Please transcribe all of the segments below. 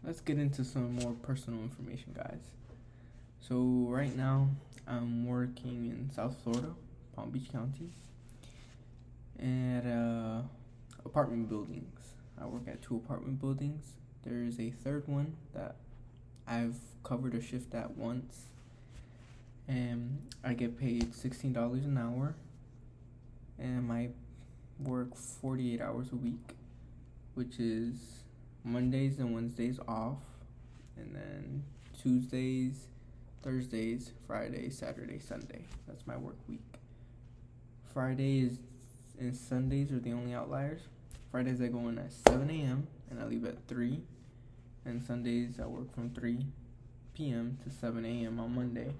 let's get into some more personal information, guys. So right now, I'm working in South Florida, Palm Beach County, at apartment buildings. I work at two apartment buildings. There is a third one that I've covered a shift at once, and I get paid $16 an hour, and I work 48 hours a week, which is Mondays and Wednesdays off, and then Tuesdays, Thursdays, Friday, Saturday, Sunday. That's my work week. Fridays and Sundays are the only outliers. Fridays I go in at 7 a.m. and I leave at 3. And Sundays I work from 3 p.m. to 7 a.m. on Monday.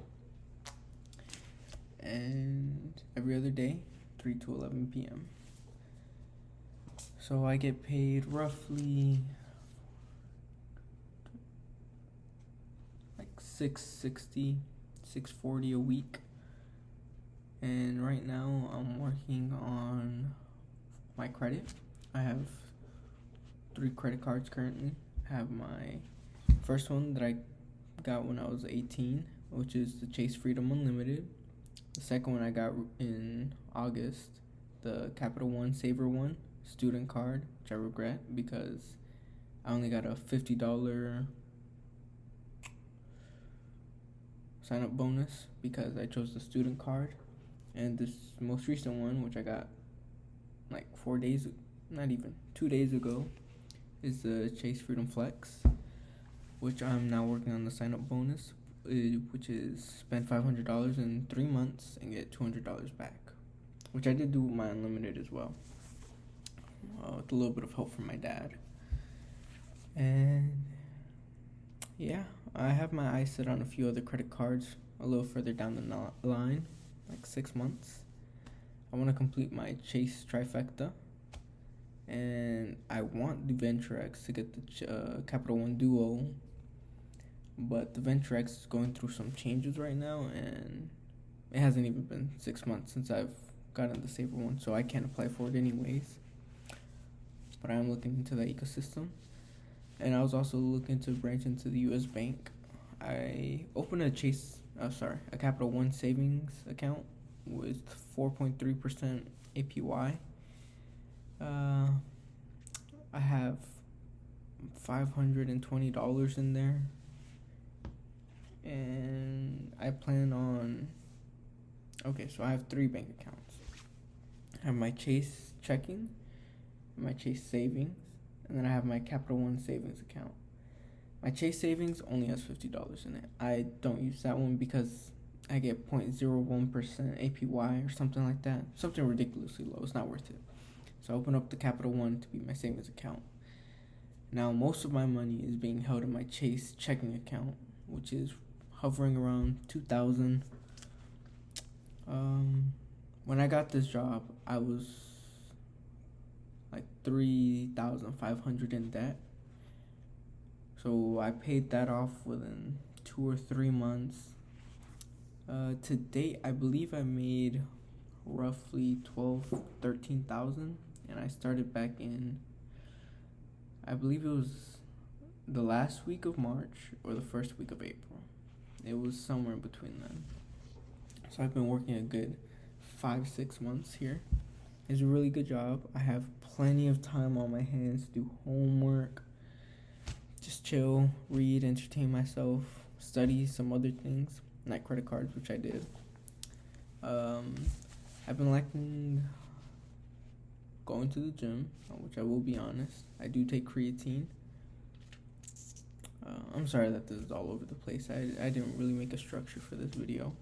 And every other day, 3 to 11 p.m. So I get paid roughly like $660, $640 a week. And right now I'm working on my credit. I have 3 credit cards currently. I have my first one that I got when I was 18, which is the Chase Freedom Unlimited. The second one I got in August, the Capital One Saver One student card, which I regret because I only got a $50 sign up bonus because I chose the student card. And this most recent one, which I got like 4 days, not even 2 days ago, is the Chase Freedom Flex, which I'm now working on the sign up bonus, which is spend $500 in 3 months and get $200 back, which I did do with my unlimited as well, with a little bit of help from my dad. And yeah, I have my eyes set on a few other credit cards a little further down the line, like 6 months. I want to complete my Chase trifecta, and I want the Venture X to get the Capital One Duo, but the Venture X is going through some changes right now, and it hasn't even been 6 months since I've gotten the Saver one, so I can't apply for it anyways. But I am looking into the ecosystem, and I was also looking to branch into the U.S. Bank. I opened a Capital One savings account with 4.3% APY. I have $520 in there, and I plan on. Okay, so I have 3 bank accounts. I have my Chase checking, my Chase savings, and then I have my Capital One savings account. My Chase savings only has $50 in it. I don't use that one because I get 0.01% APY or something like that. Something ridiculously low. It's not worth it. So I open up the Capital One to be my savings account. Now most of my money is being held in my Chase checking account, which is hovering around $2,000. When I got this job, I was like $3,500 in debt. So I paid that off within 2 or 3 months. To date, I believe I made roughly 13,000, and I started back in, I believe it was the last week of March or the first week of April. It was somewhere in between then. So I've been working a good 5-6 months here. It's a really good job. I have plenty of time on my hands to do homework, just chill, read, entertain myself, study some other things, like credit cards, which I did. I've been liking going to the gym, which I will be honest. I do take creatine. I'm sorry that this is all over the place. I didn't really make a structure for this video.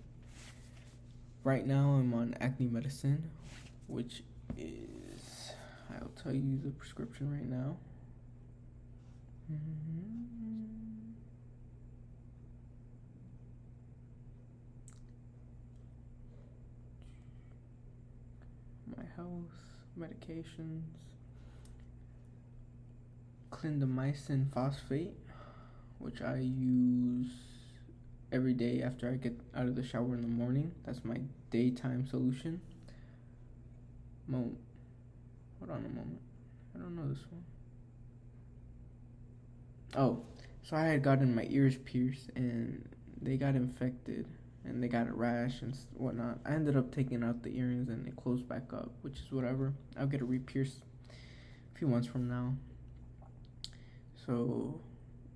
Right now I'm on acne medicine, which is, I'll tell you the prescription right now. My health, medications, clindamycin phosphate, which I use every day after I get out of the shower in the morning. That's my daytime solution. Hold on a moment. I don't know this one. Oh, So I had gotten my ears pierced, and they got infected, and they got a rash and whatnot. I ended up taking out the earrings, and they closed back up, which is whatever. I'll get a re-pierce a few months from now. So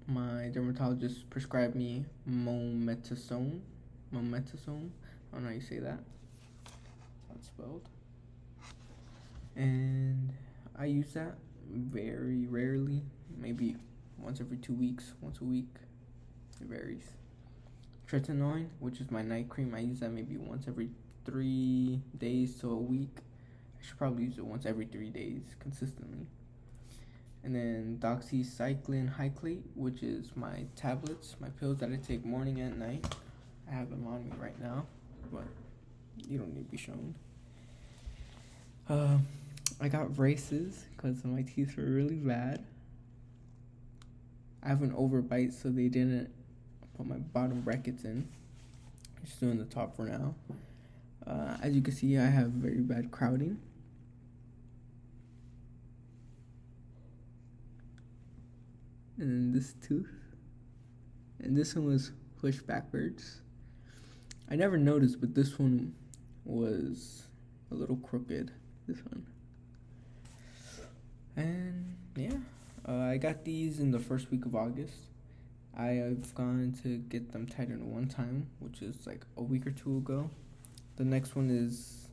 my dermatologist prescribed me mometasone. Mometasone. I don't know how you say that. That's spelled. And I use that very rarely, maybe once every 2 weeks, once a week. It varies. Tretinoin, which is my night cream, I use that maybe once every 3 days to a week. I should probably use it once every 3 days consistently. And then doxycycline hyclate, which is my tablets, my pills that I take morning and night. I have them on me right now, but you don't need to be shown. I got braces because my teeth were really bad. I have an overbite, so they didn't put my bottom brackets in. Just doing the top for now. As you can see, I have very bad crowding. And then this tooth. And this one was pushed backwards. I never noticed, but this one was a little crooked. This one. And yeah, I got these in the first week of August. I have gone to get them tightened one time, which is like a week or two ago. The next one is,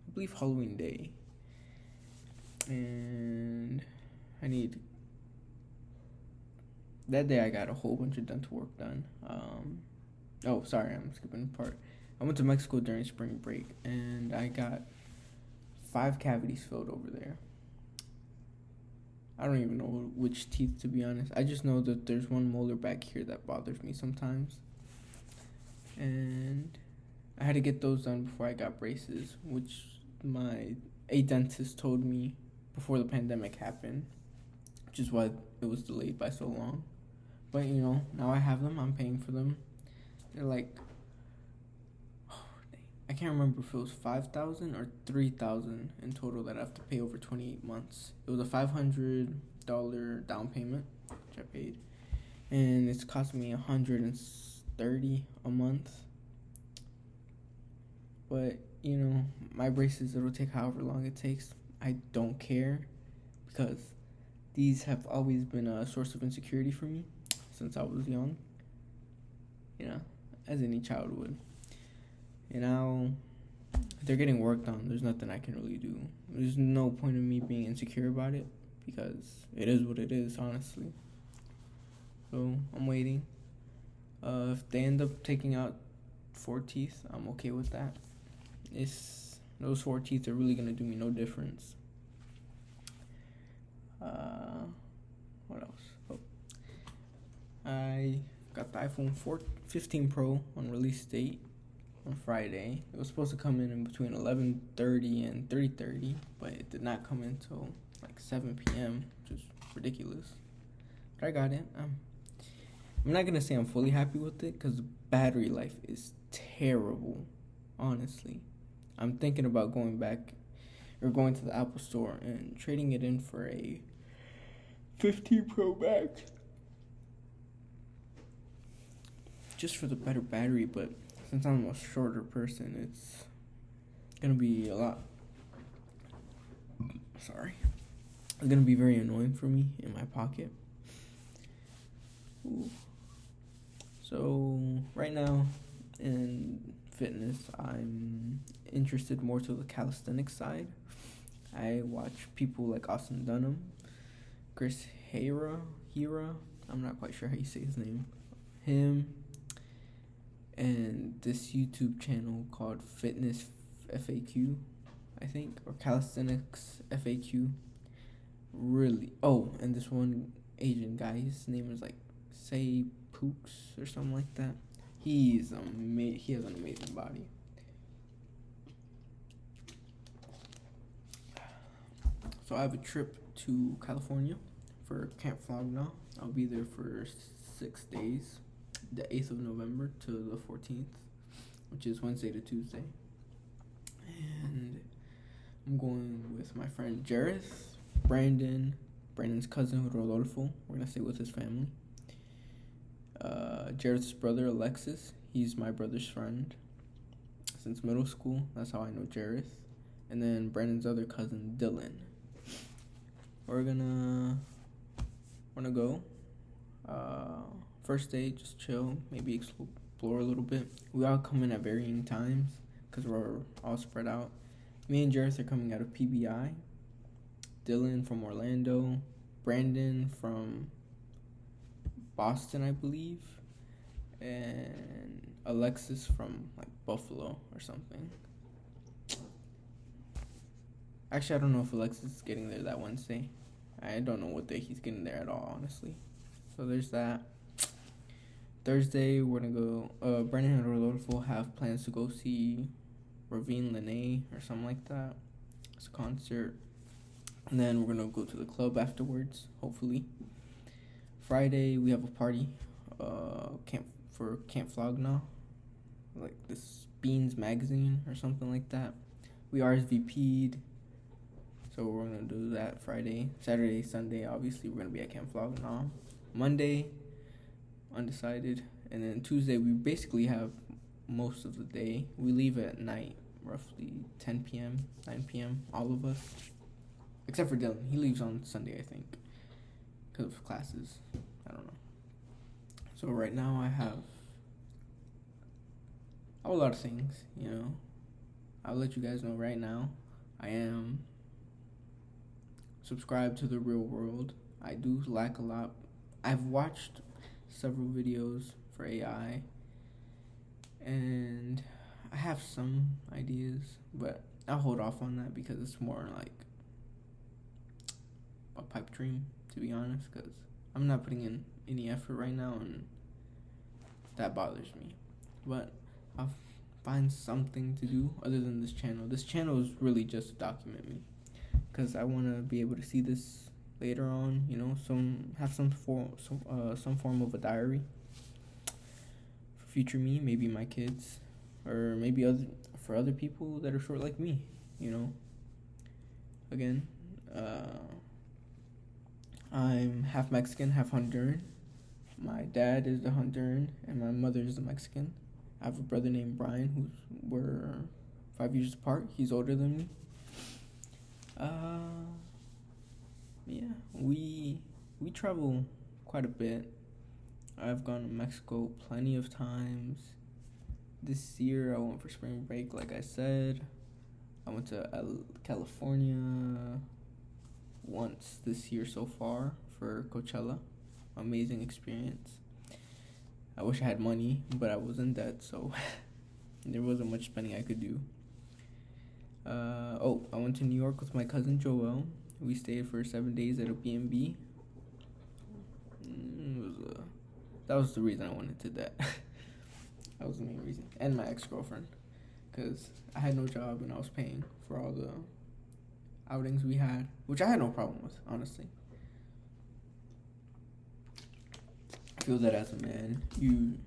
I believe, Halloween Day. And that day I got a whole bunch of dental work done. Oh, sorry, I'm skipping a part. I went to Mexico during spring break, and I got 5 cavities filled over there. I don't even know which teeth, to be honest. I just know that there's one molar back here that bothers me sometimes. And I had to get those done before I got braces, which a dentist told me before the pandemic happened, which is why it was delayed by so long. But, now I have them. I'm paying for them. They're like, I can't remember if it was $5,000 or $3,000 in total that I have to pay over 28 months. It was a $500 down payment, which I paid, and it's cost me $130 a month. But my braces, it'll take however long it takes. I don't care, because these have always been a source of insecurity for me since I was young. As any child would. And now they're getting worked on. There's nothing I can really do. There's no point in me being insecure about it, because it is what it is, honestly. So I'm waiting. If they end up taking out 4 teeth, I'm okay with that. Those 4 teeth are really gonna do me no difference. What else? Oh, I got the iPhone 15 Pro on release date on Friday. It was supposed to come in between 11:30 and 3:30, but it did not come in until like 7 p.m., which is ridiculous. But I got it. I'm not gonna say I'm fully happy with it, because the battery life is terrible, honestly. I'm thinking about going to the Apple store and trading it in for a 15 Pro Max, just for the better battery. But since I'm a shorter person, it's gonna be a lot. Sorry. It's gonna be very annoying for me in my pocket. Ooh. So right now in fitness, I'm interested more to the calisthenics side. I watch people like Austin Dunham, Chris Hera. I'm not quite sure how you say his name. Him. And this YouTube channel called Fitness FAQ, I think, or Calisthenics FAQ. Really, and this one Asian guy, his name is like Say Pooks or something like that. He has an amazing body. So I have a trip to California for Camp Flogna. I'll be there for 6 days, the 8th of November to the 14th, which is Wednesday to Tuesday. And I'm going with my friend Jareth, Brandon's cousin Rodolfo. We're gonna stay with his family. Jared's brother, Alexis. He's my brother's friend since middle school. That's how I know Jared. And then Brandon's other cousin, Dylan. We're gonna go. First day, just chill, maybe explore a little bit. We all come in at varying times because we're all spread out. Me and Jared are coming out of PBI. Dylan from Orlando. Brandon from Boston, I believe. And Alexis from like Buffalo or something. Actually, I don't know if Alexis is getting there that Wednesday. I don't know what day he's getting there at all, honestly. So there's that. Thursday, we're gonna go. Brandon and Rodolfo have plans to go see Ravine Lene or something like that. It's a concert. And then we're gonna go to the club afterwards, hopefully. Friday, we have a party. Camp Flogna, like this Beans magazine or something like that. We RSVP'd, so we're gonna do that Friday. Saturday, Sunday, obviously we're gonna be at Camp Flogna. Monday, undecided, and then Tuesday we basically have most of the day. We leave at night, roughly 10 p.m., 9 p.m. All of us, except for Dylan. He leaves on Sunday, I think, because of classes. I don't know. So right now I have a lot of things, you know. I'll let you guys know right now. I am subscribed to The Real World. I do lack a lot. I've watched several videos for AI, and I have some ideas, but I'll hold off on that because it's more like a pipe dream, to be honest, because I'm not putting in any effort right now, and that bothers me. But I'll find something to do other than this channel. This channel is really just to document me, because I want to be able to see this later on, you know, some form of a diary for future me, maybe my kids, or maybe for other people that are short like me, you know. Again, I'm half Mexican, half Honduran. My dad is the Honduran, and my mother is the Mexican. I have a brother named Brian, we're 5 years apart. He's older than me. Yeah, we travel quite a bit. I've gone to Mexico plenty of times. This year I went for spring break, like I said. I went to California once this year so far for Coachella. Amazing experience. I wish I had money, but I was in debt, so there wasn't much spending I could do. I went to New York with my cousin Joel. We stayed for 7 days at a B&B. That was the reason I wanted to that. That was the main reason. And my ex-girlfriend, because I had no job and I was paying for all the outings we had, which I had no problem with, honestly. I feel that as a man, you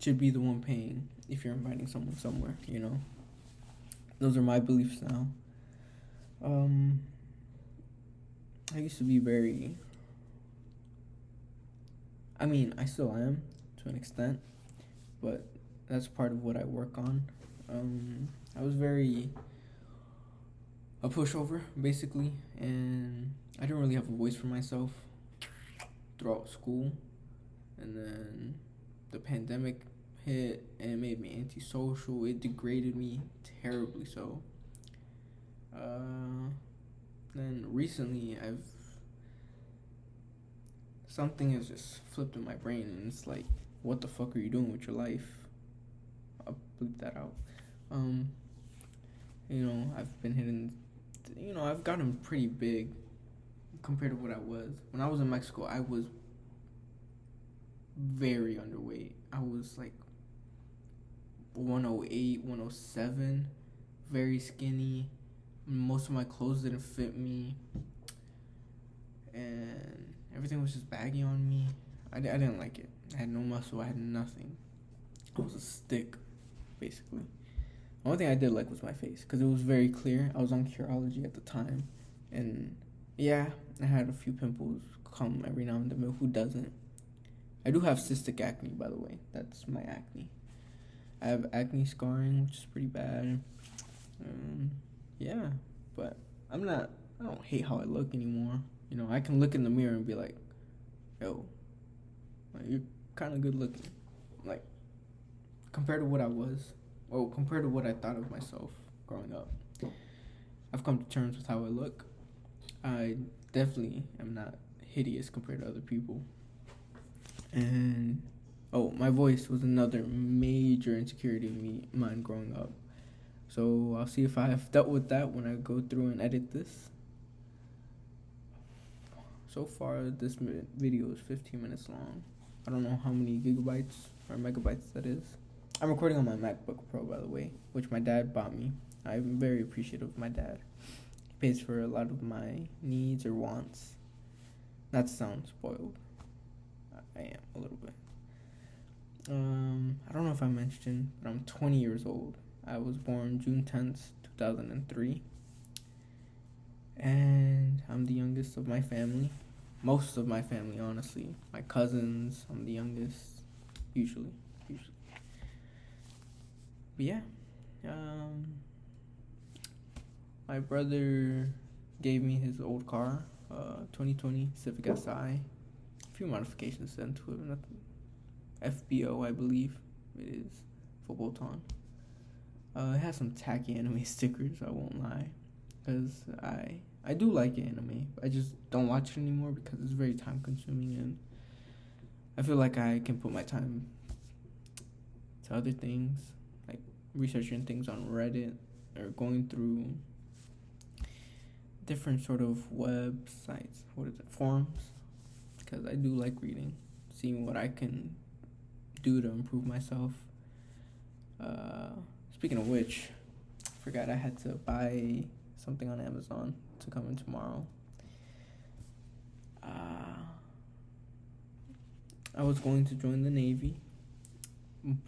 should be the one paying if you're inviting someone somewhere, you know? Those are my beliefs now. I used to be very... I mean, I still am, to an extent, but that's part of what I work on. I was very... a pushover, basically, and I didn't really have a voice for myself throughout school. And then the pandemic hit and it made me antisocial. It degraded me terribly so. Then recently something has just flipped in my brain, and it's like, what the fuck are you doing with your life? I'll bleep that out. You know, I've been hitting, you know, I've gotten pretty big compared to what I was. When I was in Mexico, I was very underweight. I was like 108, 107, very skinny. Most of my clothes didn't fit me, and everything was just baggy on me. I didn't like it. I had no muscle. I had nothing. I was a stick, basically. The only thing I did like was my face, because it was very clear. I was on Curology at the time, and yeah, I had a few pimples come every now and then, but who doesn't? I do have cystic acne, by the way. That's my acne. I have acne scarring, which is pretty bad. Yeah, but I'm not. I don't hate how I look anymore. You know, I can look in the mirror and be like, "Yo, like, you're kind of good looking." Like compared to what I was, or compared to what I thought of myself growing up. I've come to terms with how I look. I definitely am not hideous compared to other people. And my voice was another major insecurity of mine growing up. So I'll see if I've dealt with that when I go through and edit this. So far, this video is 15 minutes long. I don't know how many gigabytes or megabytes that is. I'm recording on my MacBook Pro, by the way, which my dad bought me. I'm very appreciative of my dad. He pays for a lot of my needs or wants. Not to sound spoiled. I am a little bit. I don't know if I mentioned, but I'm 20 years old. I was born June 10th, 2003. And I'm the youngest of my family. Most of my family, honestly. My cousins, I'm the youngest. Usually. But yeah. My brother gave me his old car, 2020 Civic Si. A few modifications sent to it. Nothing. FBO, I believe it is. For Bolton. It has some tacky anime stickers, I won't lie. Because I do like anime. I just don't watch it anymore because it's very time consuming, and I feel like I can put my time to other things, like researching things on Reddit or going through different sort of websites, forums, because I do like reading, seeing what I can do to improve myself. Speaking of which, I forgot I had to buy something on Amazon to come in tomorrow. I was going to join the Navy,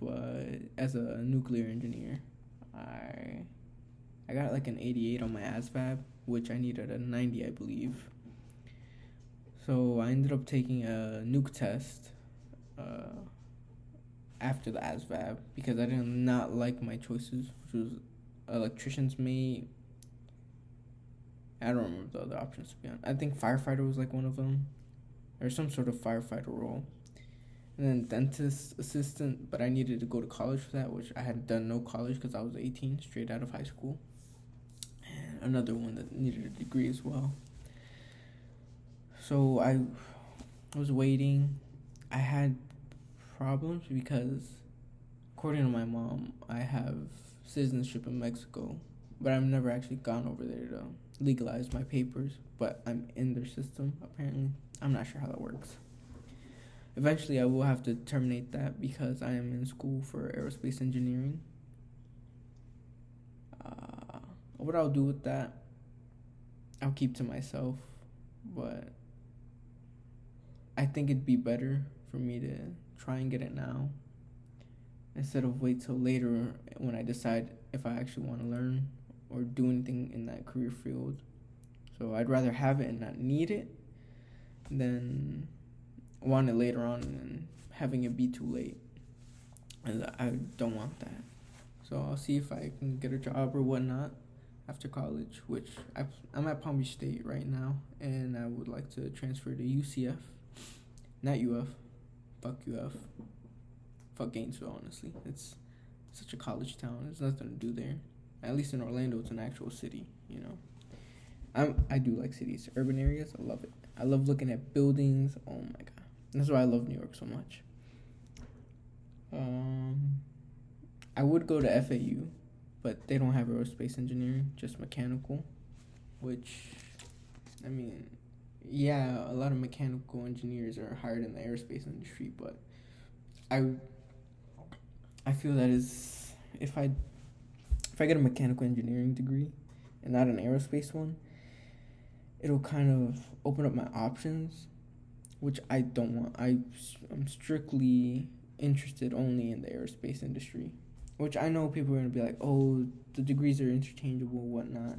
but as a nuclear engineer, I got like an 88 on my ASVAB, which I needed a 90, I believe. So I ended up taking a nuke test after the ASVAB because I did not like my choices, which was electrician's mate. I don't remember the other options, to be honest. I think firefighter was like one of them, or some sort of firefighter role. And then dentist assistant, but I needed to go to college for that, which I had done no college because I was 18, straight out of high school. And another one that needed a degree as well. So I was waiting. I had problems because, according to my mom, I have citizenship in Mexico, but I've never actually gone over there to legalize my papers, but I'm in their system, apparently. I'm not sure how that works. Eventually, I will have to terminate that because I am in school for aerospace engineering. What I'll do with that, I'll keep to myself, but I think it'd be better for me to try and get it now instead of wait till later when I decide if I actually want to learn or do anything in that career field. So I'd rather have it and not need it than want it later on and having it be too late. And I don't want that. So I'll see if I can get a job or whatnot after college, which I'm at Palm Beach State right now, and I would like to transfer to UCF. Not UF. Fuck UF. Fuck Gainesville, honestly. It's such a college town. There's nothing to do there. At least in Orlando, it's an actual city, you know. I do like cities. Urban areas, I love it. I love looking at buildings. Oh my god. That's why I love New York so much. I would go to FAU, but they don't have aerospace engineering, just mechanical, which, I mean, yeah, a lot of mechanical engineers are hired in the aerospace industry, but I feel that is, if I get a mechanical engineering degree and not an aerospace one, it'll kind of open up my options, which I don't want. I'm strictly interested only in the aerospace industry, which I know people are going to be like, oh, the degrees are interchangeable, whatnot.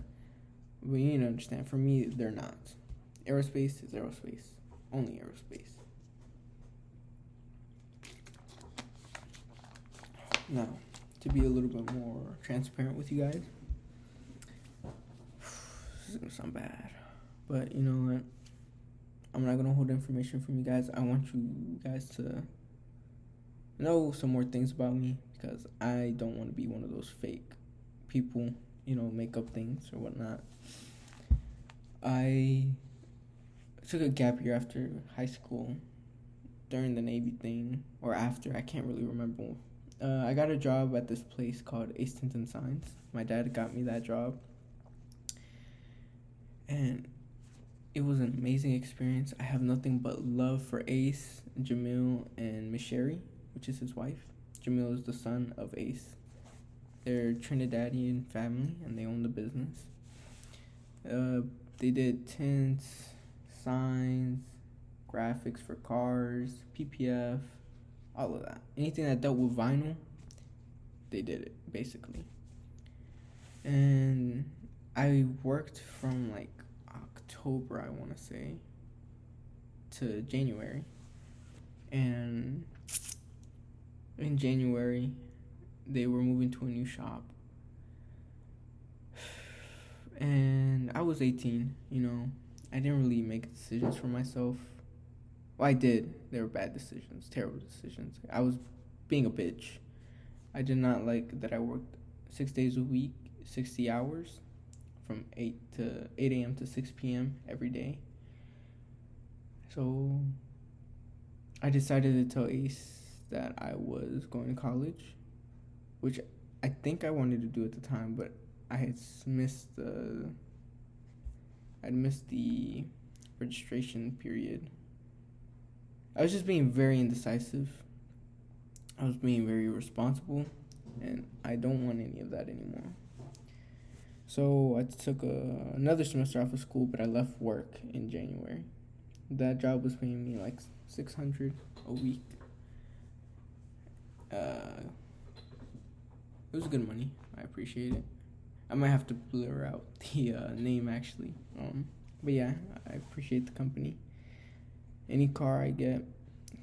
But you need to understand, for me, they're not. Aerospace is aerospace. Only aerospace. Now, to be a little bit more transparent with you guys, this is gonna sound bad, but you know what? I'm not gonna hold information from you guys. I want you guys to know some more things about me because I don't want to be one of those fake people, make up things or whatnot. I took a gap year after high school during the Navy thing or after, I can't really remember. I got a job at this place called Ace Tintin Signs. My dad got me that job, and it was an amazing experience. I have nothing but love for Ace, Jamil, and Miss Sherry, which is his wife. Jamil is the son of Ace. They're Trinidadian family, and they own the business. They did tints, signs, graphics for cars, PPF, all of that. Anything that dealt with vinyl, they did it, basically. And I worked from like October, I want to say, to January. And in January, they were moving to a new shop. And I was 18, I didn't really make decisions for myself. Well, I did. They were bad decisions, terrible decisions. I was being a bitch. I did not like that I worked 6 days a week, 60 hours, from 8 a.m. to 6 p.m. every day. So I decided to tell Ace that I was going to college, which I think I wanted to do at the time, but I had missed the registration period. I was just being very indecisive. I was being very irresponsible, and I don't want any of that anymore. So I took another semester off of school, but I left work in January. That job was paying me like $600 a week. It was good money. I appreciate it. I might have to blur out the name actually. But yeah, I appreciate the company. Any car I get,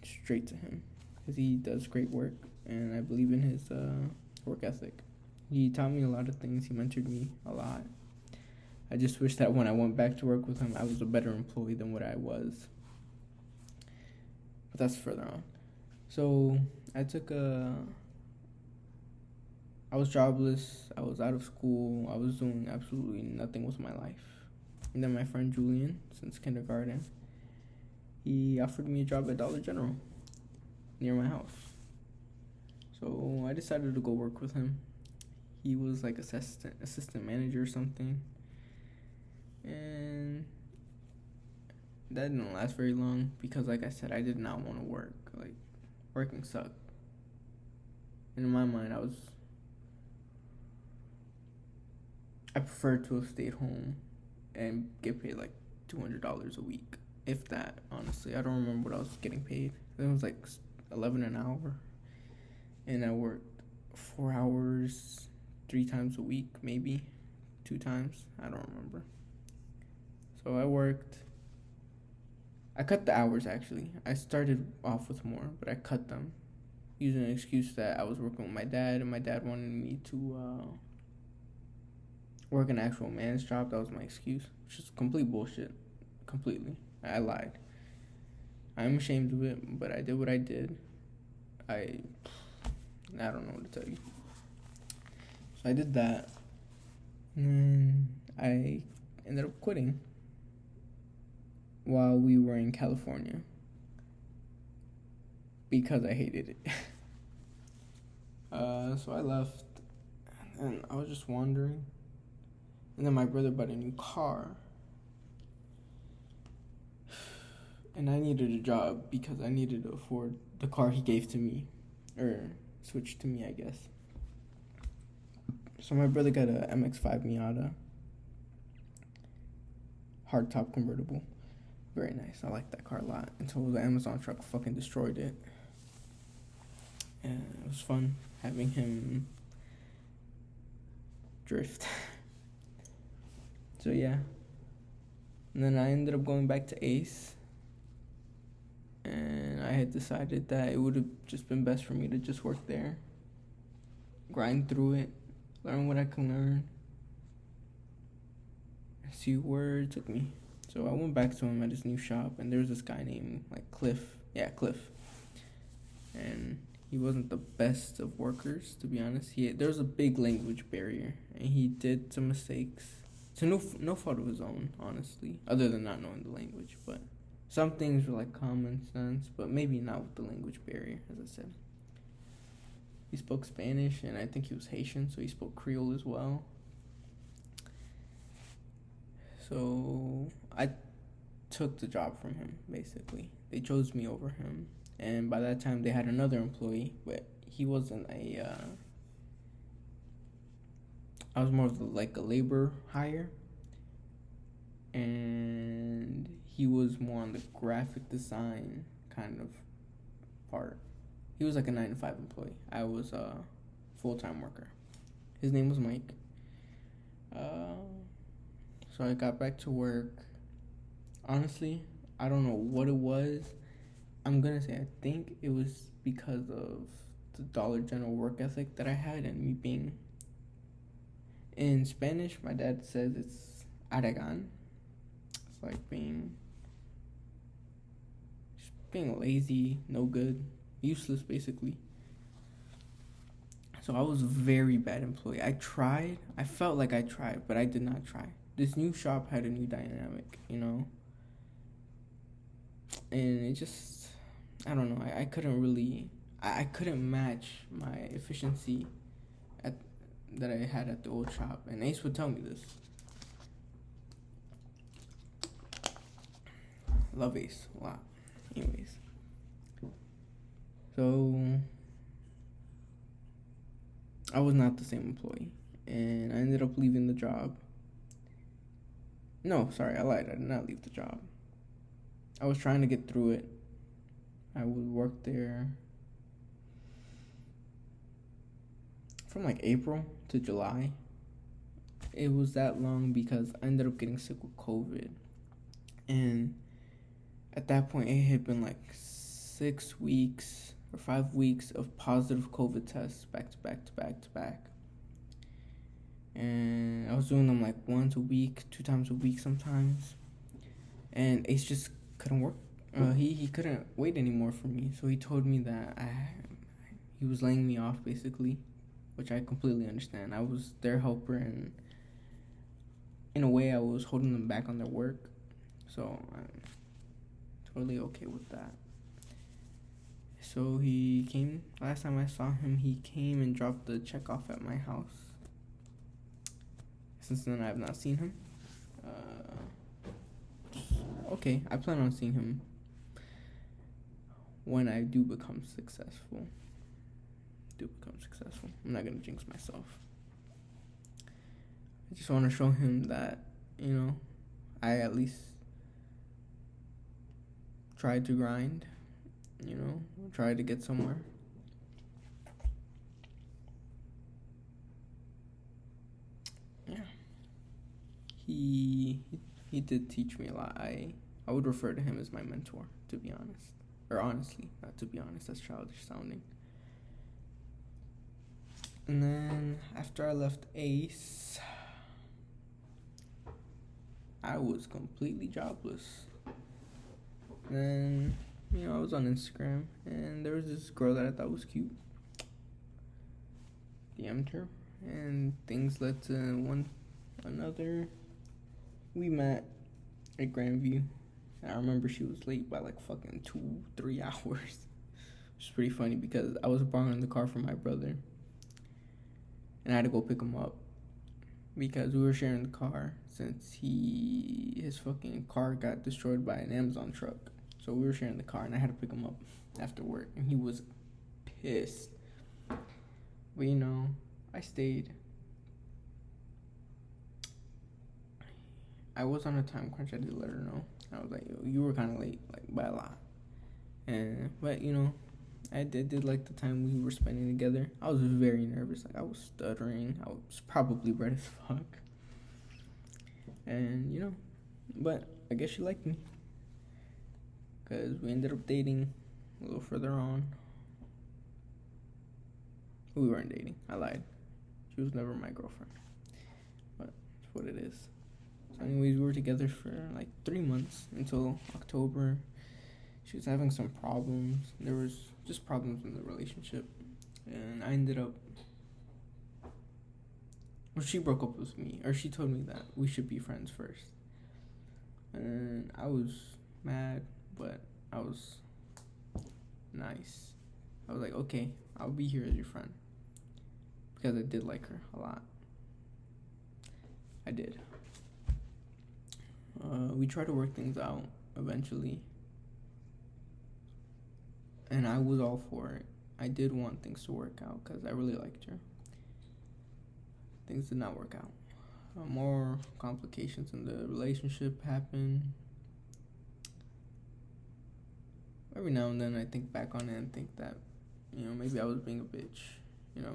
straight to him, because he does great work, and I believe in his work ethic. He taught me a lot of things. He mentored me a lot. I just wish that when I went back to work with him, I was a better employee than what I was. But that's further on. So I was jobless. I was out of school. I was doing absolutely nothing with my life. And then my friend Julian, since kindergarten, he offered me a job at Dollar General near my house. So I decided to go work with him. He was like assistant manager or something. And that didn't last very long because, like I said, I did not want to work. Like, working sucked. And in my mind, I preferred to have stayed home and get paid like $200 a week. If that, honestly. I don't remember what I was getting paid. It was like $11 an hour. And I worked 4 hours 3 times a week, maybe 2 times. I don't remember. So I cut the hours actually. I started off with more, but I cut them using an excuse that I was working with my dad, and my dad wanted me to work an actual man's job. That was my excuse, which is complete bullshit. Completely. I lied. I'm ashamed of it, but I did what I did. I don't know what to tell you. So I did that, and I ended up quitting while we were in California because I hated it. So I left, and I was just wandering, and then my brother bought a new car. And I needed a job because I needed to afford the car he gave to me, or switched to me, I guess. So my brother got a MX-5 Miata, hardtop convertible. Very nice. I like that car a lot until the Amazon truck fucking destroyed it. And it was fun having him drift. So yeah. And then I ended up going back to Ace. And I had decided that it would have just been best for me to just work there. grind through it, learn what I can learn, see where it took me. So I went back to him at his new shop, and there was this guy named like Cliff. Yeah, Cliff. And he wasn't the best of workers, to be honest. There was a big language barrier, and he did some mistakes. To no fault of his own, honestly, other than not knowing the language. But some things were like common sense, but maybe not with the language barrier, as I said. He spoke Spanish, and I think he was Haitian, so he spoke Creole as well. So I took the job from him, basically. They chose me over him. And by that time, they had another employee, but he wasn't I was more of like a labor hire. And he was more on the graphic design kind of part. He was like a 9 to 5 employee. I was a full-time worker. His name was Mike. So I got back to work. Honestly, I don't know what it was. I'm gonna say I think it was because of the Dollar General work ethic that I had, and me being in Spanish, my dad says it's aragan. It's like being lazy, no good, useless basically. So I was a very bad employee. I felt like I tried, but I did not try. This new shop had a new dynamic, and it just, I don't know, I couldn't really, I couldn't match my efficiency that I had at the old shop, and Ace would tell me this. Love Ace a lot. Anyways, so I was not the same employee, and I ended up leaving the job. No, sorry, I lied. I did not leave the job. I was trying to get through it. I would work there from like April to July. It was that long because I ended up getting sick with COVID. And at that point, it had been like 6 weeks or 5 weeks of positive COVID tests back to back to back to back. And I was doing them like once a week, 2 times a week sometimes. And Ace just couldn't work. He couldn't wait anymore for me. So he told me that he was laying me off basically, which I completely understand. I was their helper, and in a way I was holding them back on their work. So I'm totally okay with that. So he came, last time I saw him, he came and dropped the check off at my house. Since then, I have not seen him. Okay, I plan on seeing him when I do become successful. I'm not gonna jinx myself. I just want to show him that, I at least tried to grind, tried to get somewhere. Yeah. He did teach me a lot. I would refer to him as my mentor, to be honest. Or honestly, not to be honest, that's childish sounding. And then after I left Ace, I was completely jobless. Then, I was on Instagram, and there was this girl that I thought was cute. DM'd her, and things led to one another. We met at Grandview. I remember she was late by like fucking 2-3 hours. Which is pretty funny because I was borrowing the car from my brother, and I had to go pick him up because we were sharing the car since his fucking car got destroyed by an Amazon truck. So we were sharing the car, and I had to pick him up after work, and he was pissed. But I stayed. I was on a time crunch. I did let her know. I was like, you were kind of late, like by a lot. But I did like the time we were spending together. I was very nervous. Like I was stuttering. I was probably red as fuck. And but I guess she liked me, because we ended up dating a little further on. We weren't dating. I lied. She was never my girlfriend. But it's what it is. So anyways, we were together for like 3 months until October. She was having some problems. There was just problems in the relationship. And I ended up... Well, she broke up with me. Or she told me that we should be friends first. And I was mad, but I was nice. I was like, okay, I'll be here as your friend. Because I did like her a lot. I did. We tried to work things out eventually. And I was all for it. I did want things to work out because I really liked her. Things did not work out. More complications in the relationship happened. Every now and then I think back on it and think that, maybe I was being a bitch.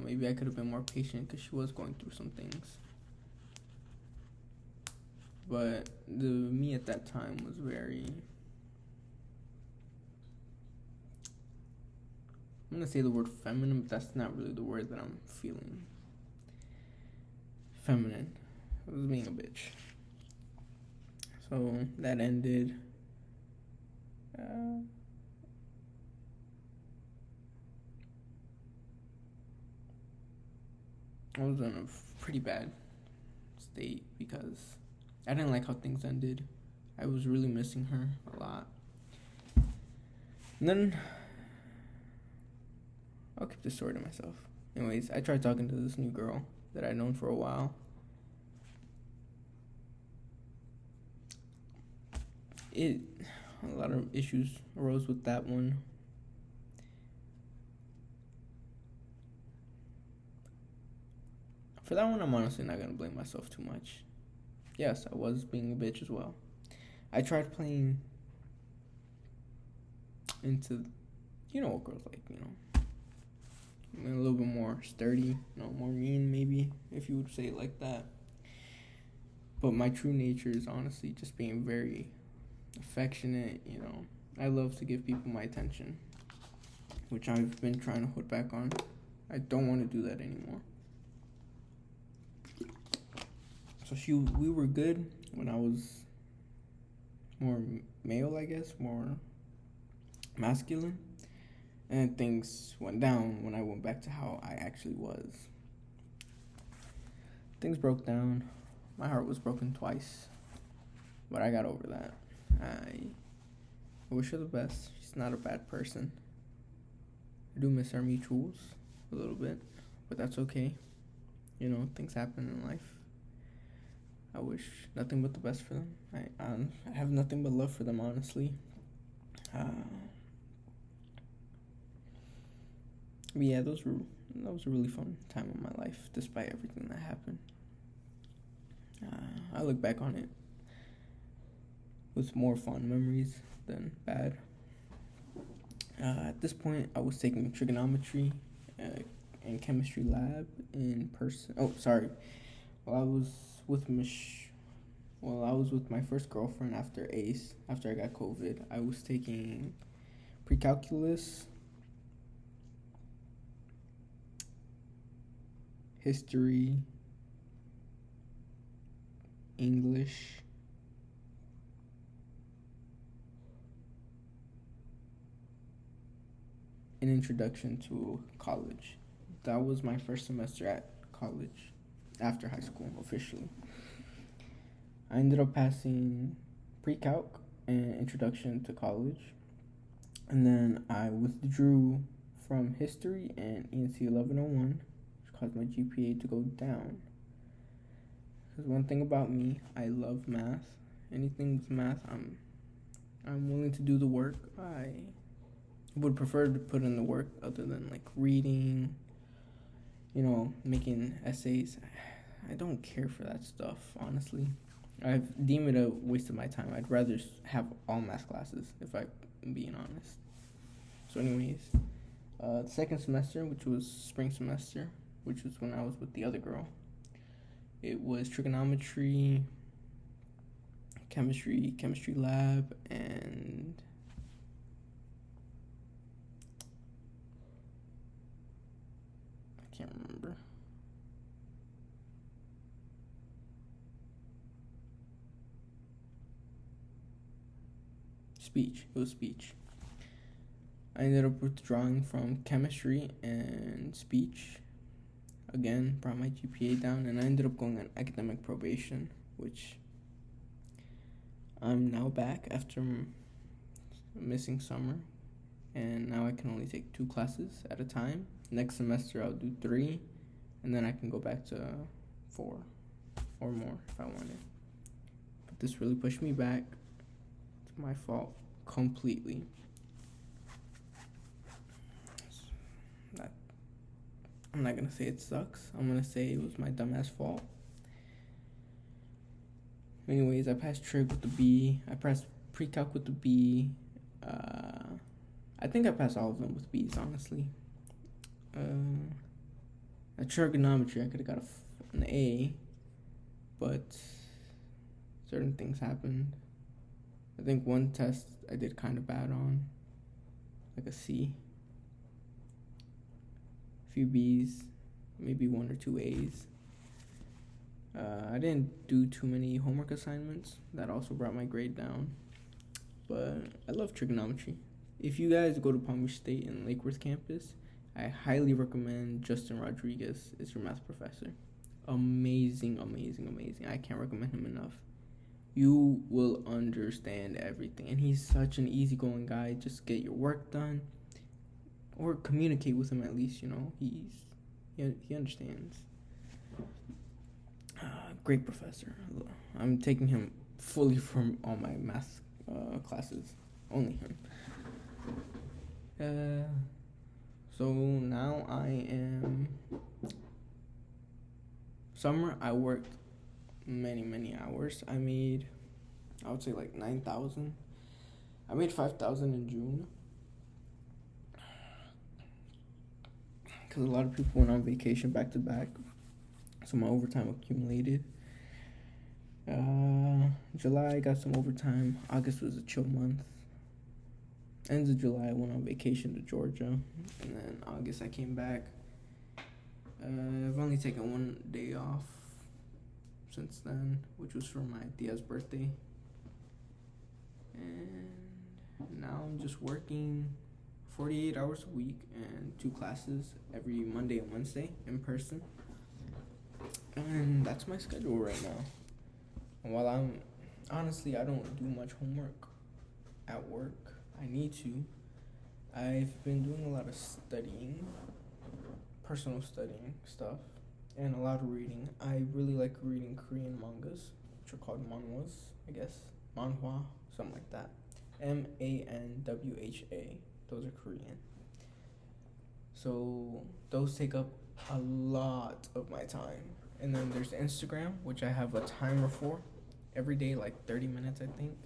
Maybe I could have been more patient because she was going through some things. But the me at that time was very... I'm going to say the word feminine, but that's not really the word that I'm feeling. Feminine. I was being a bitch. So that ended. I was in a pretty bad state because I didn't like how things ended. I was really missing her a lot. And then I'll keep this story to myself. Anyways, I tried talking to this new girl that I'd known for a while. A lot of issues arose with that one. For that one, I'm honestly not going to blame myself too much. Yes, I was being a bitch as well. I tried playing into, what girls like, a little bit more sturdy, more mean maybe, if you would say it like that. But my true nature is honestly just being very affectionate, I love to give people my attention, which I've been trying to hold back on. I don't want to do that anymore. So we were good when I was more male, I guess, more masculine. And things went down when I went back to how I actually was. Things broke down. My heart was broken twice. But I got over that. I wish her the best. She's not a bad person. I do miss our mutuals a little bit. But that's okay. Things happen in life. I wish nothing but the best for them. I have nothing but love for them, honestly. But yeah, that was a really fun time of my life, despite everything that happened. I look back on it with more fond memories than bad. At this point, I was taking trigonometry and chemistry lab in person. Oh, sorry. I was with my first girlfriend after ACE, after I got COVID. I was taking pre-calculus, history, English, an introduction to college. That was my first semester at college, after high school, officially. I ended up passing pre-calc and introduction to college. And then I withdrew from history and ENC 1101, which caused my GPA to go down. Because one thing about me, I love math. Anything with math, I'm willing to do the work. I would prefer to put in the work other than like reading, making essays. I don't care for that stuff, honestly. I deem it a waste of my time. I'd rather have all math classes, if I'm being honest. So anyways, the second semester, which was spring semester, which was when I was with the other girl, it was trigonometry, chemistry lab, and I can't remember. Speech. It was speech. I ended up withdrawing from chemistry and speech. Again, brought my GPA down, and I ended up going on academic probation, which I'm now back after missing summer, and now I can only take 2 classes at a time. Next semester I'll do 3, and then I can go back to 4 or more if I wanted. But this really pushed me back. It's my fault completely. I'm not gonna say it sucks. I'm gonna say it was my dumbass fault. Anyways, I passed trig with the B. I passed pre-calc with the B. I think I passed all of them with B's, honestly. Trigonometry, I could have got an A, but certain things happened. I think one test I did kind of bad on, like a C. A few B's, maybe 1 or 2 A's. I didn't do too many homework assignments. That also brought my grade down. But I love trigonometry. If you guys go to Palm Beach State and Lake Worth campus, I highly recommend Justin Rodriguez as your math professor. Amazing, amazing, amazing. I can't recommend him enough. You will understand everything. And he's such an easygoing guy. Just get your work done. Or communicate with him at least, you know. He understands. Great professor. I'm taking him fully from all my math classes. Only him. So now I am... Summer, I worked many hours. I would say like 9,000. I made 5,000 in June. Because a lot of people went on vacation back to back. So my overtime accumulated. July, I got some overtime. August was a chill month. End of July, I went on vacation to Georgia. And then August, I came back. I've only taken 1 day off since then, which was for my Dia's birthday. And now I'm just working 48 hours a week and 2 classes every Monday and Wednesday in person. And that's my schedule right now. And while I don't do much homework at work. I need to. I've been doing a lot of studying, personal studying stuff, and a lot of reading. I really like reading Korean mangas, which are called manhwas, I guess. Manhwa, something like that. MANWHA. Those are Korean. So those take up a lot of my time. And then there's Instagram, which I have a timer for. Every day, like 30 minutes, I think.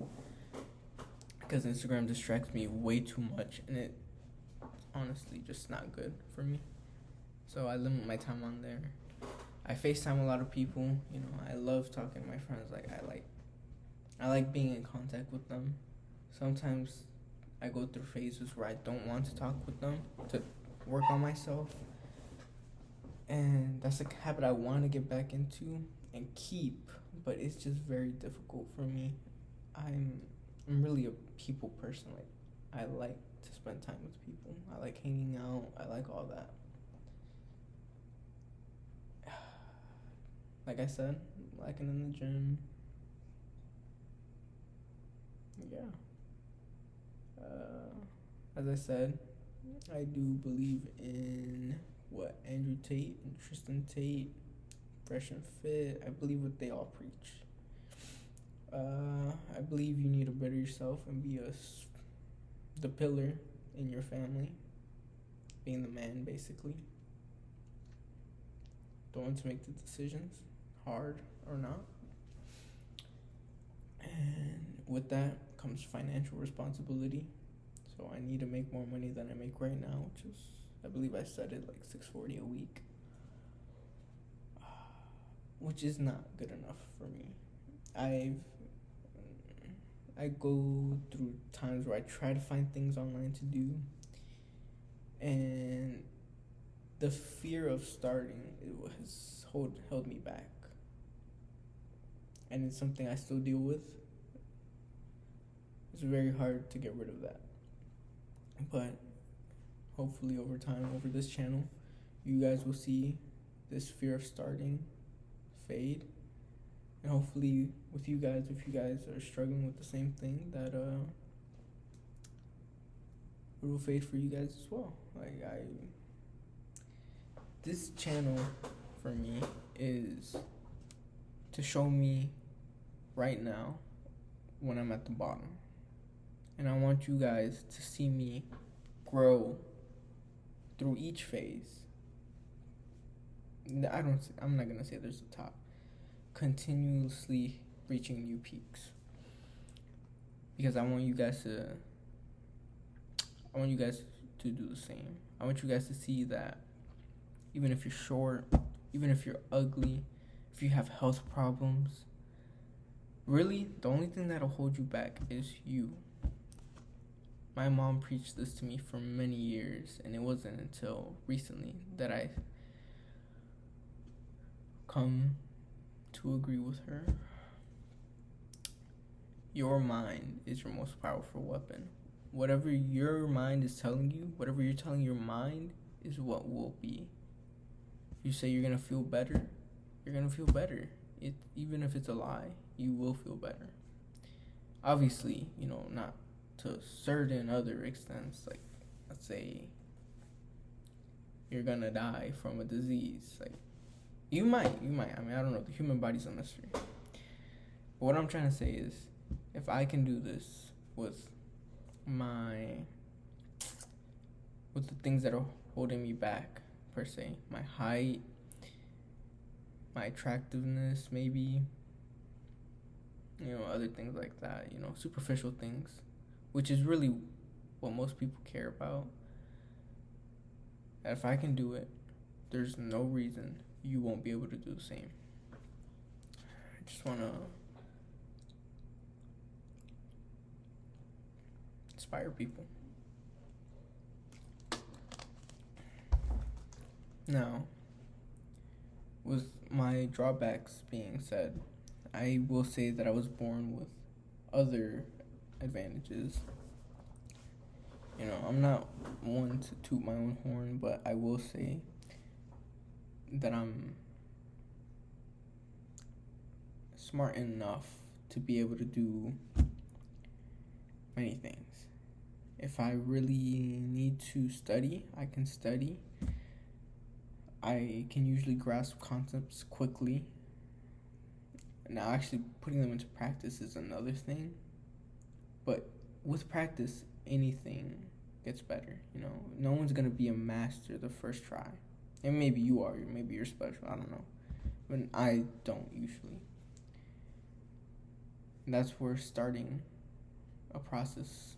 Because Instagram distracts me way too much, and it honestly just not good for me. So I limit my time on there. I FaceTime a lot of people. You know, I love talking to my friends. Like I like being in contact with them. Sometimes I go through phases where I don't want to talk with them to work on myself, and that's a habit I want to get back into and keep. But it's just very difficult for me. I'm really a people person. Like, I like to spend time with people. I like hanging out. I like all that. Like I said, liking in the gym. Yeah. As I said, I do believe in what Andrew Tate and Tristan Tate, Fresh and Fit. I believe what they all preach. I believe you need to better yourself and be the pillar in your family. Being the man, basically. The one to make the decisions, hard or not. And with that comes financial responsibility. So I need to make more money than I make right now, which is, I believe I said it, like $640 a week. Which is not good enough for me. I go through times where I try to find things online to do, and the fear of starting has held me back, and it's something I still deal with. It's very hard to get rid of that, but hopefully over time, over this channel, you guys will see this fear of starting fade, and hopefully with you guys, if you guys are struggling with the same thing, that it will fade for you guys as well. Like, this channel for me is to show me right now when I'm at the bottom, and I want you guys to see me grow through each phase. I'm not gonna say there's a top. Continuously reaching new peaks, because I want you guys to do the same. I want you guys to see that even if you're short, even if you're ugly, if you have health problems, really the only thing that'll hold you back is you. My mom preached this to me for many years, and it wasn't until recently that I come to agree with her. Your mind is your most powerful weapon. Whatever your mind is telling you, whatever you're telling your mind is what will be. You say you're gonna feel better, you're gonna feel better. Even if it's a lie, you will feel better. Obviously, not to certain other extents. Like, let's say you're gonna die from a disease. Like, you might. I mean, I don't know. The human body's a mystery. But what I'm trying to say is, if I can do this with the things that are holding me back, per se, my height, my attractiveness, maybe, other things like that, superficial things, which is really what most people care about. If I can do it, there's no reason you won't be able to do the same. I just want to inspire people. Now, with my drawbacks being said, I will say that I was born with other advantages. I'm not one to toot my own horn, but I will say that I'm smart enough to be able to do many things. If I really need to study, I can study. I can usually grasp concepts quickly. Now, actually putting them into practice is another thing. But with practice, anything gets better. No one's gonna be a master the first try. And maybe you are. Maybe you're special. I don't know. But I don't usually. And that's where starting a process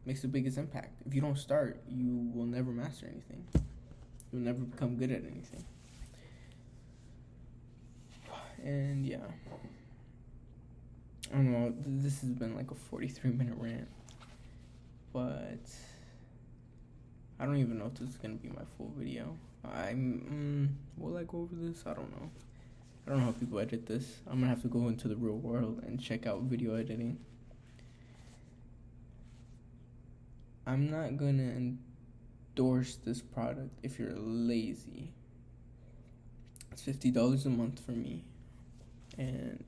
makes the biggest impact. If you don't start, you will never master anything. You'll never become good at anything. And yeah, I don't know. This has been like a 43-minute rant, but I don't even know if this is gonna be my full video. Will I go over this? I don't know. I don't know how people edit this. I'm gonna have to go into the real world and check out video editing. I'm not gonna endorse this product if you're lazy. It's $50 a month for me, and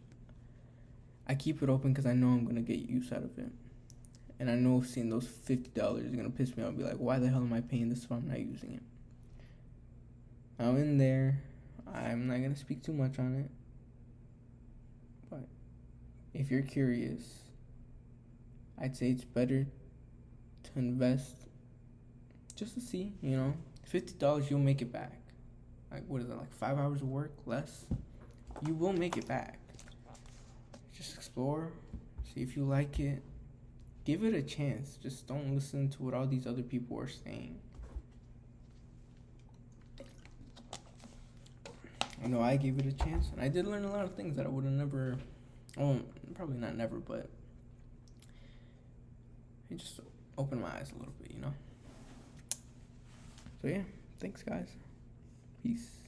I keep it open because I know I'm gonna get use out of it. And I know seeing those $50 is gonna piss me off and be like, why the hell am I paying this if I'm not using it? I'm in there. I'm not gonna speak too much on it, but if you're curious, I'd say it's better to invest just to see, $50, you'll make it back. Like, what is it, like 5 hours of work, less? You will make it back. Just explore, see if you like it, give it a chance. Just don't listen to what all these other people are saying. I know I gave it a chance, and I did learn a lot of things that I would have never, probably not never, but it just opened my eyes a little bit, So yeah, thanks guys. Peace.